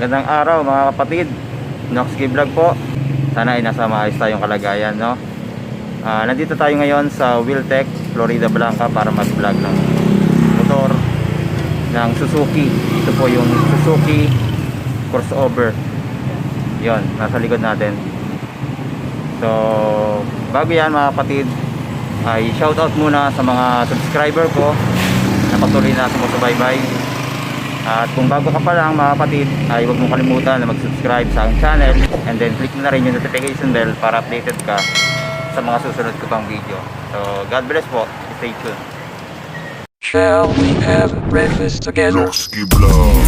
Magandang araw mga kapatid, Noxky Vlog po. Sana ay nasa maayos tayong kalagayan, no? Nandito tayo ngayon sa Wheeltech, Florida Blanca para mag-vlog ng motor ng Suzuki. Ito po yung Suzuki crossover. Yon, nasa likod natin. So, bago yan mga kapatid, ay shoutout muna sa mga subscriber ko na patuloy na sumusubaybay. At kung bago ka pa lang mga kapatid, ay huwag mong kalimutan na mag-subscribe sa aking channel, and then click na rin yung notification bell para updated ka sa mga susunod ko pang video. So God bless po, stay tuned. Shall we have breakfast together? Noxky Vlog.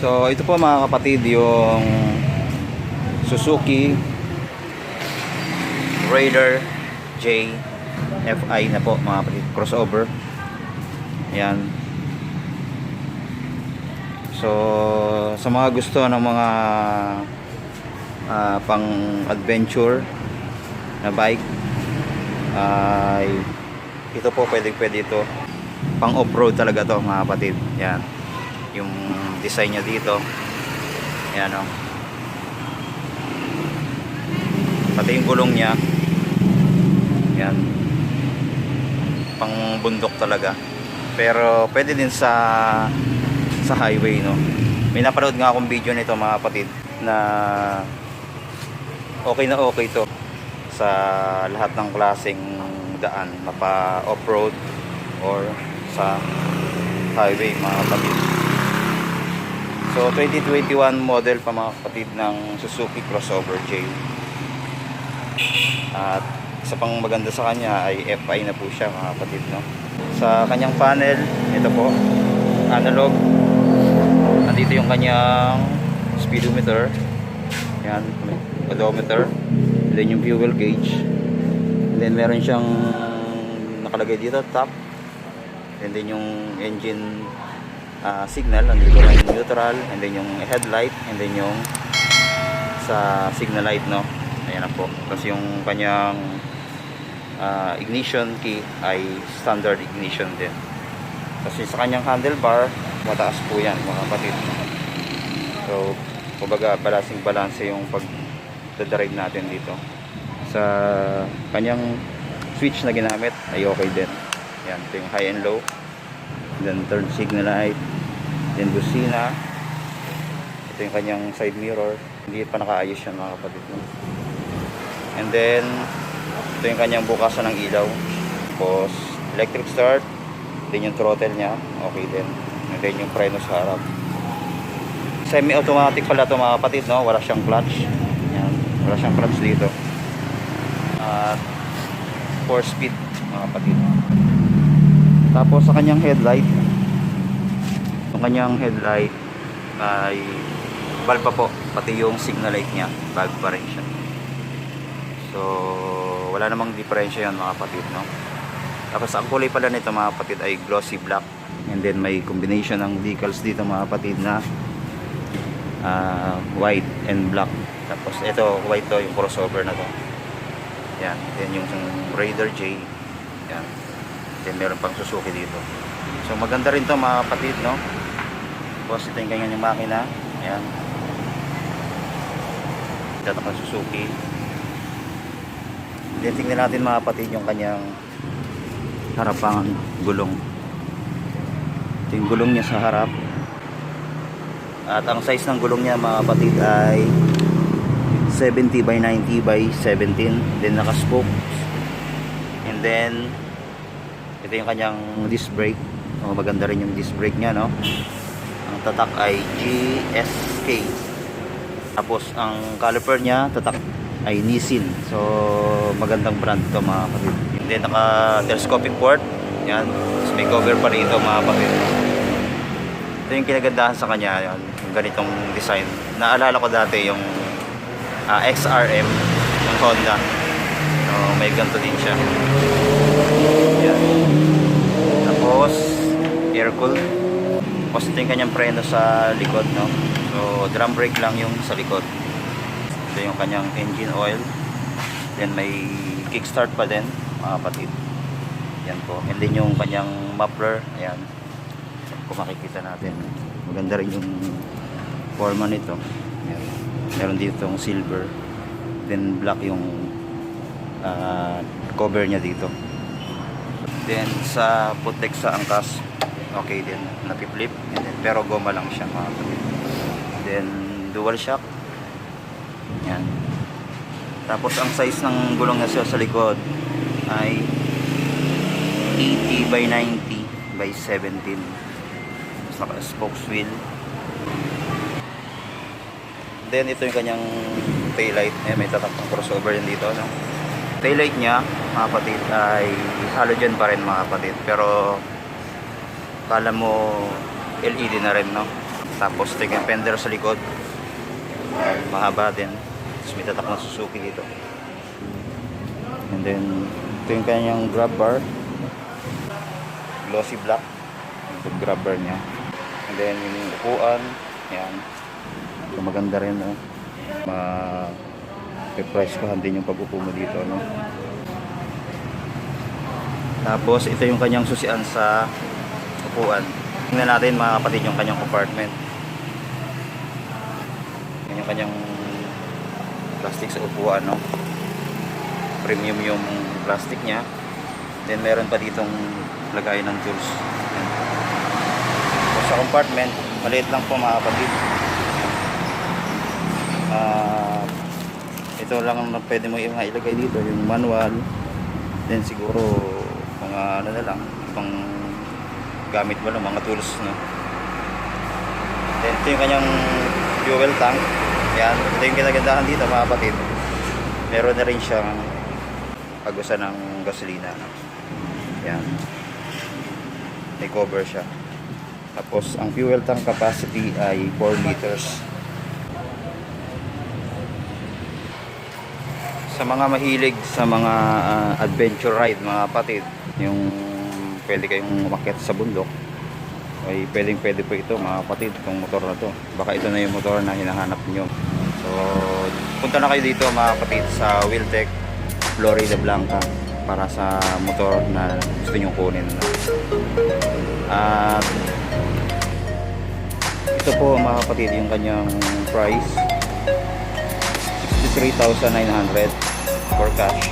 So ito po mga kapatid yung Suzuki Raider J FI na po mga kapatid, crossover. Yan. So sa mga gusto ng mga pang adventure na bike, ay ito po pwede ito pang off-road talaga to mga kapatid. Yan yung design niya dito. Ayan o. Pati yung gulong niya. Ayan. Pang bundok talaga. Pero pwede din sa highway, no. May napanood nga akong video nito mga kapatid na okay to sa lahat ng klaseng daan, mapa off-road or sa highway mga kapatid. So 2021 model pa mga kapatid ng Suzuki crossover J. At isa pang maganda sa kanya ay FI na po siya mga kapatid, no? Sa kanyang panel, ito po, analog. Nandito yung kanyang speedometer. Yan, odometer. And then yung fuel gauge. And then meron siyang nakalagay dito top. And then yung engine signal, nandito lang yung neutral, and then yung headlight, and then yung sa signal light, no. Ayan na po. Tapos yung kanyang ignition key ay standard ignition din. Kasi sa kanyang handlebar, mataas po yan mga kapatid. So kumbaga balance yung pag-drive natin dito. Sa kanyang switch na ginamit ay okay din. Yan, ito yung high and low, then turn signal light, then busina. Ito yung kanyang side mirror, hindi pa nakaayos yan mga kapatid. And then ito yung kanyang bukasan ng ilaw. Tapos electric start, then yung throttle nya okay din, and then yung preno sa harap. Semi automatic pala ito mga kapatid, no? Wala siyang clutch. Yan, wala siyang clutch dito. At 4 speed mga kapatid. Tapos sa kanyang headlight, yung kanyang headlight ay bulb pa po, pati yung signal light nya bulb pa rin siya. So wala namang diferensya yan mga kapatid, no? Tapos ang kulay pala nito mga kapatid ay glossy black, and then may combination ng decals dito mga kapatid na white and black. Tapos ito white to, yung crossover na to. Yan, then yung Raider J. Yan. Then meron pang Suzuki dito. So maganda rin to mga kapatid, no? Tapos ito yung kanyang makina. Ayan. Tatak ng Suzuki. Then tingnan natin mga kapatid yung kanyang harapang gulong. Ito yung gulong niya sa harap. At ang size ng gulong niya mga kapatid ay 70 by 90 by 17. Then naka-spokes. And then ito yung kanyang disc brake. Maganda rin yung disc brake niya, no? Ang tatak ay GSK. Tapos ang caliper niya tatak ay Nissin. So magandang brand to mga kapatid. And then naka telescopic port. Yan. Tapos may cover pa rito mga kapatid. Ito yung kinagandahan sa kanya. Yan. Yung ganitong design. Naalala ko dati yung XRM ng Honda. So may ganito din siya. Yan. Tapos air cool. Tapos ito yung kanyang preno sa likod, no? So drum brake lang yung sa likod. Ito yung kanyang engine oil. Then may kickstart pa din mga kapatid. Yan po. And then yung kanyang muffler. Ayan. Kung makikita natin. Maganda rin yung forma nito. Ayan. Meron dito yung silver. Then black yung cover niya dito. Then sa putek sa angkas, okay din. Nakiflip. And then, pero goma lang siya mga kapatid. Then dual shock. Yan. Tapos ang size ng gulong niya sa likod ay 80 by 90 by 17. Tapos naka spokes wheel. Then ito yung kanyang taillight. May tatak ng crossover din dito, no? Taillight niya mga kapatid ay halogen pa rin mga kapatid. Pero kala mo LED na rin, no? Tapos ito yung fender sa likod. Mahaba din. Tapos may tatak ng Suzuki dito. And then ito yung kanyang grab bar. Glossy black. Yung grab bar niya. And then yung upuan. Yan. So, maganda rin, no? Price ko din yung pag-upo mo dito, no? Tapos ito yung kanyang susian sa upuan. Tingnan natin mga kapatid yung kanyang compartment. Yan yung kanyang plastic sa upuan, no? Premium yung plastic niya. Then meron pa ditong lagayan ng tools. Yan. So, sa compartment, maliit lang po mga kapatid. Ito lang ang pwede mo ilagay dito, yung manual. Then siguro mga ano na lang, pang gamit mo lang, mga tools, no? Then ito yung kanyang fuel tank. Yan, ito yung kinagandahan dito mga kapatid. Meron na rin siyang agusan ng gasolina, no? Yan, may cover siya. Tapos ang fuel tank capacity ay 4 liters. Sa mga mahilig sa mga adventure ride mga kapatid, yung pwede kayong umakyat sa bundok, ay pwede po ito mga kapatid, itong motor na to. Baka ito na yung motor na hinahanap niyo. So punta na kayo dito mga kapatid sa Wheeltech Florida Blanca para sa motor na gusto nyo kunin. At ito po mga kapatid yung kanyang price, 63,900 for cash.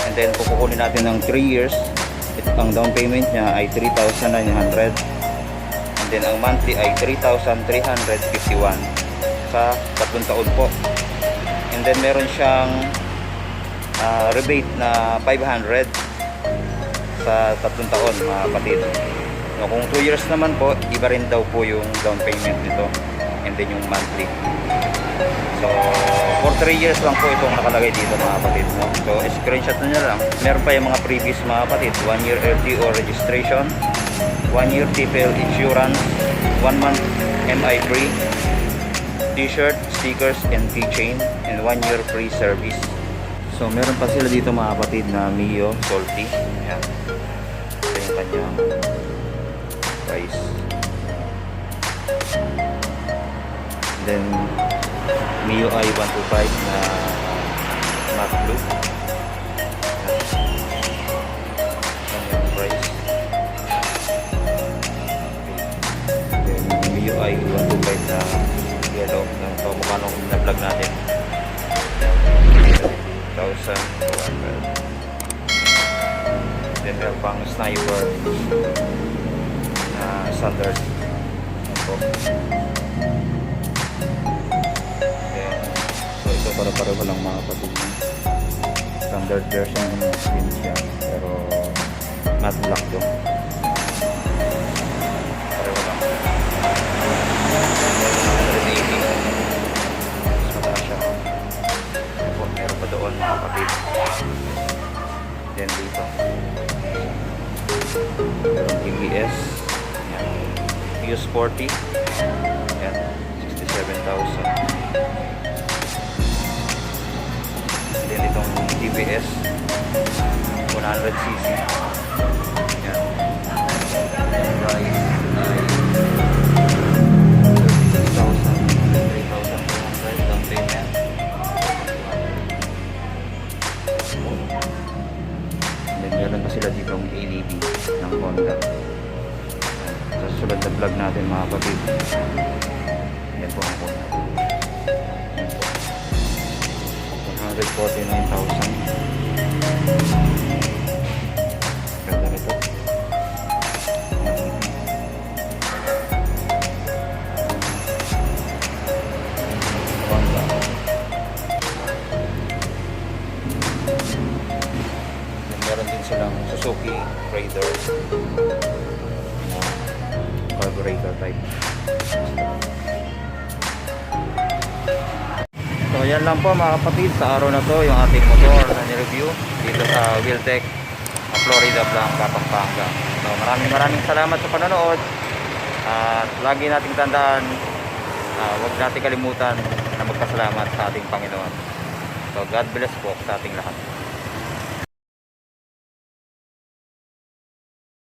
And then kung kukunin natin ng 3 years, ang down payment niya ay 3,900. And then ang monthly ay 3,351 sa 3 taon po. And then meron siyang rebate na 500 sa 3 taon mga kapatid. No, kung 2 years naman po, iba rin daw po yung down payment nito and then yung monthly. So for 3 years lang po itong nakalagay dito mga kapatid, no? So screenshot nyo lang. Meron pa yung mga previous mga kapatid, 1 year LTO registration, 1 year TPL insurance, 1 month MI free, t-shirt, stickers and keychain, and 1 year free service. So meron pa sila dito mga kapatid na Mio Salty. Ayan. Ito yung kanyang price. Then Mio i 125 na matte blue. Ayan yung price. ay 125 na yellow na mukha nung na-vlog natin. 1,200. Then meron pang sniper na standard. Yan po. Then, so ito para-pareho lang mga kapatid. Standard version ng skin siya, pero matte black to. Pareho lang. Mas mataas siya. Opo, meron pa doon mga kapatid. Then dito meron TBS. Yan. Fuse 40. Yan. 67,000. Then itong TBS 100cc. Yan. Price ay 36,000, 3,200 down payment. And then meron pa sila dito ang ADB ng Honda. Sa susunod na vlog natin mga kapatid. Yan po ang Honda. Yan po. 149,000. Ganda nito. Honda. Then meron din silang Suzuki Raider na carburetor type. So yan lang po mga kapatid, sa araw na to yung ating motor na nireview dito sa Wheeltech Florida Blanca, Pampanga. So maraming salamat sa panonood at lagi nating tandaan, huwag natin kalimutan na magpasalamat sa ating Panginoon. So God bless po sa ating lahat.